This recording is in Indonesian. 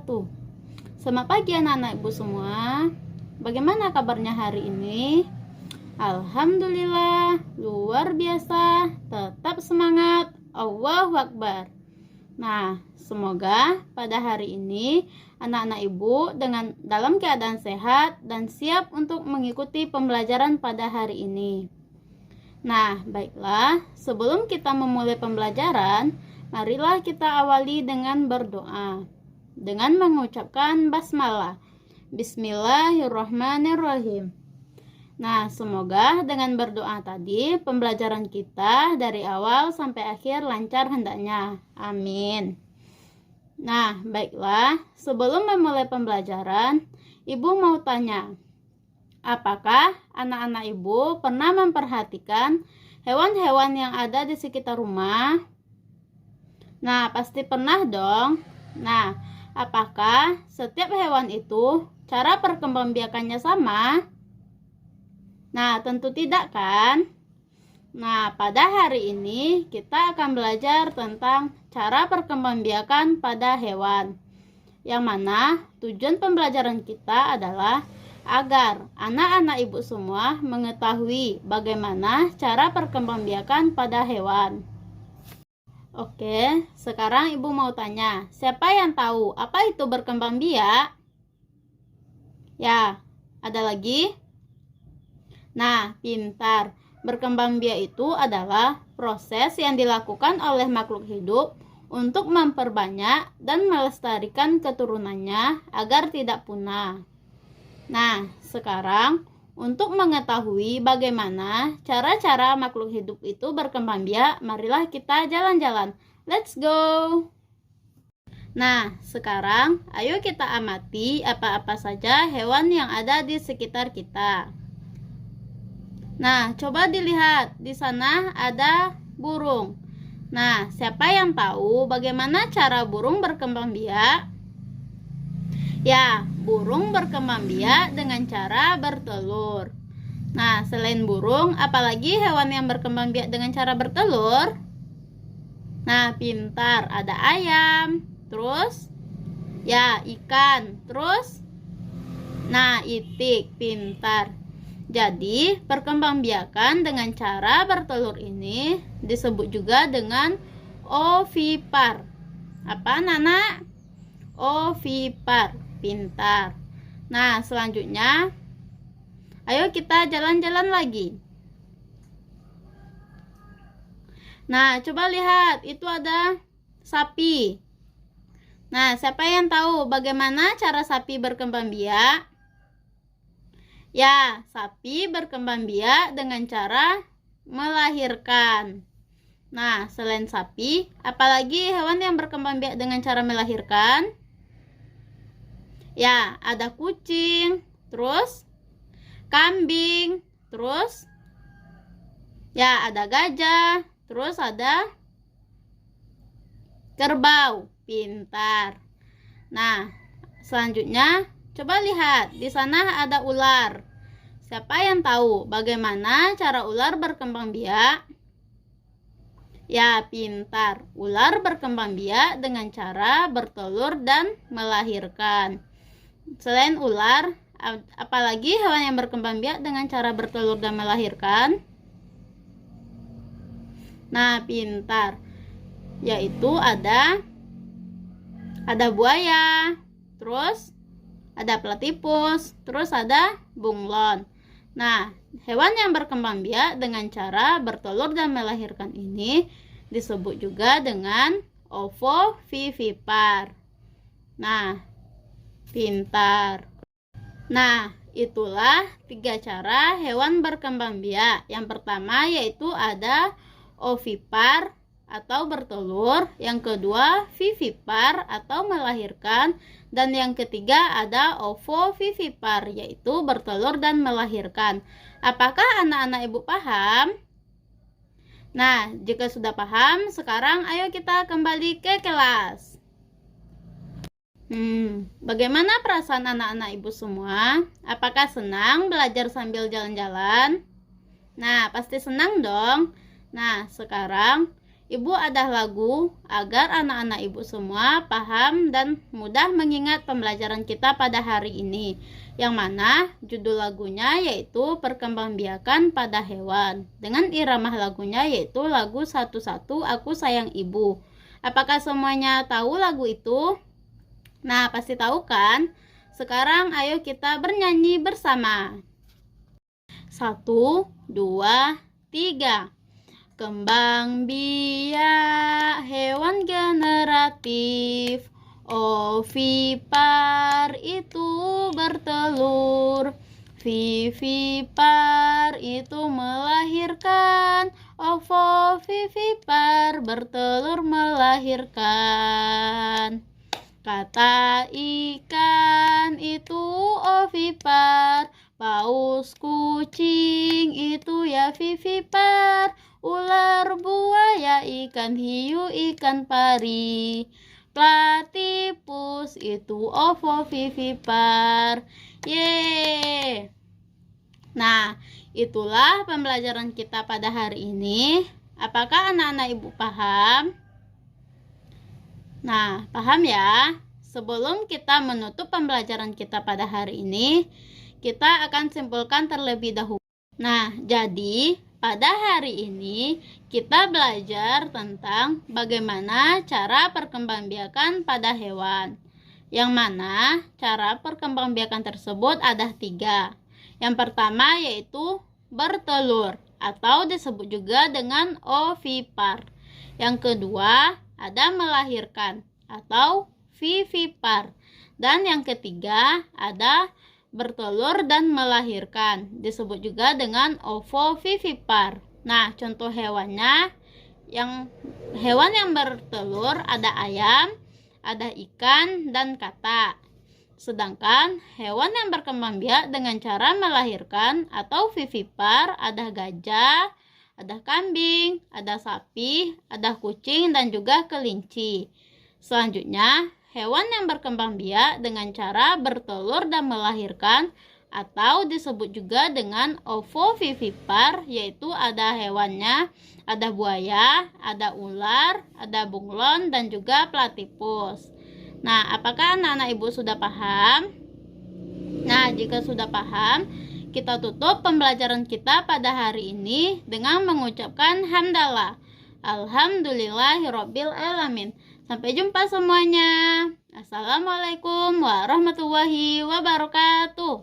wabarakatuh. Selamat pagi anak-anak ibu semua. Bagaimana kabarnya hari ini? Alhamdulillah, luar biasa. Tetap semangat. Allahu Akbar. Nah, semoga pada hari ini anak-anak ibu dalam keadaan sehat dan siap untuk mengikuti pembelajaran pada hari ini. Nah, baiklah, sebelum kita memulai pembelajaran, marilah kita awali dengan berdoa. Dengan mengucapkan basmalah. Bismillahirrahmanirrahim. Nah, semoga dengan berdoa tadi, pembelajaran kita dari awal sampai akhir lancar hendaknya. Amin. Nah, baiklah, sebelum memulai pembelajaran, ibu mau tanya, apakah anak-anak ibu pernah memperhatikan hewan-hewan yang ada di sekitar rumah? Nah, pasti pernah dong. Nah, apakah setiap hewan itu cara perkembangbiakannya sama? Nah, tentu tidak kan? Nah, pada hari ini kita akan belajar tentang cara perkembangbiakan pada hewan. Yang mana tujuan pembelajaran kita adalah agar anak-anak ibu semua mengetahui bagaimana cara perkembangbiakan pada hewan. Oke, sekarang ibu mau tanya, siapa yang tahu apa itu berkembang biak? Ya, ada lagi? Nah, pintar. Berkembang biak itu adalah proses yang dilakukan oleh makhluk hidup untuk memperbanyak dan melestarikan keturunannya agar tidak punah. Nah, sekarang untuk mengetahui bagaimana cara-cara makhluk hidup itu berkembang biak, marilah kita jalan-jalan. Let's go! Nah, sekarang ayo kita amati apa-apa saja hewan yang ada di sekitar kita. Nah, coba dilihat, di sana ada burung. Nah, siapa yang tahu bagaimana cara burung berkembang biak? Ya, burung berkembang biak dengan cara bertelur. Nah, selain burung, apalagi hewan yang berkembang biak dengan cara bertelur? Nah, pintar. Ada ayam, terus ya ikan, terus nah itik, pintar. Jadi, perkembangbiakan dengan cara bertelur ini disebut juga dengan ovipar. Apa, Nana? Ovipar. Pintar. Nah, selanjutnya ayo kita jalan-jalan lagi. Nah, coba lihat, itu ada sapi. Nah, siapa yang tahu bagaimana cara sapi berkembang biak? Ya, sapi berkembang biak dengan cara melahirkan. Nah, selain sapi, apalagi hewan yang berkembang biak dengan cara melahirkan? Ya, ada kucing, terus kambing, terus ya ada gajah, terus ada kerbau. Pintar. Nah, selanjutnya coba lihat, di sana ada ular. Siapa yang tahu bagaimana cara ular berkembang biak? Ya, pintar. Ular berkembang biak dengan cara bertelur dan melahirkan. Selain ular, apalagi hewan yang berkembang biak dengan cara bertelur dan melahirkan? Nah, pintar. Yaitu ada buaya, terus ada platypus, terus ada bunglon. Nah, hewan yang berkembang biak dengan cara bertelur dan melahirkan ini disebut juga dengan ovovivipar. Nah, pintar. Nah, itulah 3 cara hewan berkembang biak. Yang pertama yaitu ada ovipar atau bertelur, yang kedua vivipar atau melahirkan, dan yang ketiga ada ovovivipar yaitu bertelur dan melahirkan. Apakah anak-anak ibu paham? Nah, jika sudah paham, sekarang ayo kita kembali ke kelas. Bagaimana perasaan anak-anak ibu semua? Apakah senang belajar sambil jalan-jalan? Nah, pasti senang dong. Nah, sekarang Ibu ada lagu agar anak-anak ibu semua paham dan mudah mengingat pembelajaran kita pada hari ini. Yang mana judul lagunya yaitu Perkembangbiakan pada Hewan. Dengan irama lagunya yaitu lagu 11 Aku Sayang Ibu. Apakah semuanya tahu lagu itu? Nah, pasti tahu kan? Sekarang ayo kita bernyanyi bersama. 1, 2, 3. Kembang biak hewan generatif, ovipar itu bertelur, vivipar itu melahirkan, ovovivipar bertelur melahirkan. Kata ikan itu ovipar, paus kucing itu ya vivipar, ular buaya ikan hiu ikan pari, platypus itu ovovivipar. Yeay. Nah, itulah pembelajaran kita pada hari ini. Apakah anak-anak ibu paham? Nah, paham ya? Sebelum kita menutup pembelajaran kita pada hari ini, kita akan simpulkan terlebih dahulu. Nah, jadi pada hari ini kita belajar tentang bagaimana cara perkembangbiakan pada hewan. Yang mana cara perkembangbiakan tersebut ada 3. Yang pertama yaitu bertelur atau disebut juga dengan ovipar. Yang kedua ada melahirkan atau vivipar. Dan yang ketiga ada bertelur dan melahirkan, disebut juga dengan ovovivipar. Nah, contoh hewannya, hewan yang bertelur ada ayam, ada ikan, dan katak. Sedangkan hewan yang berkembang biak dengan cara melahirkan atau vivipar ada gajah, ada kambing, ada sapi, ada kucing, dan juga kelinci. Selanjutnya, hewan yang berkembang biak dengan cara bertelur dan melahirkan atau disebut juga dengan ovovivipar, yaitu ada hewannya, ada buaya, ada ular, ada bunglon, dan juga platypus. Nah, apakah anak-anak ibu sudah paham? Nah, jika sudah paham, kita tutup pembelajaran kita pada hari ini dengan mengucapkan hamdalah. Alhamdulillahirabbil alamin. Sampai jumpa semuanya. Assalamualaikum warahmatullahi wabarakatuh.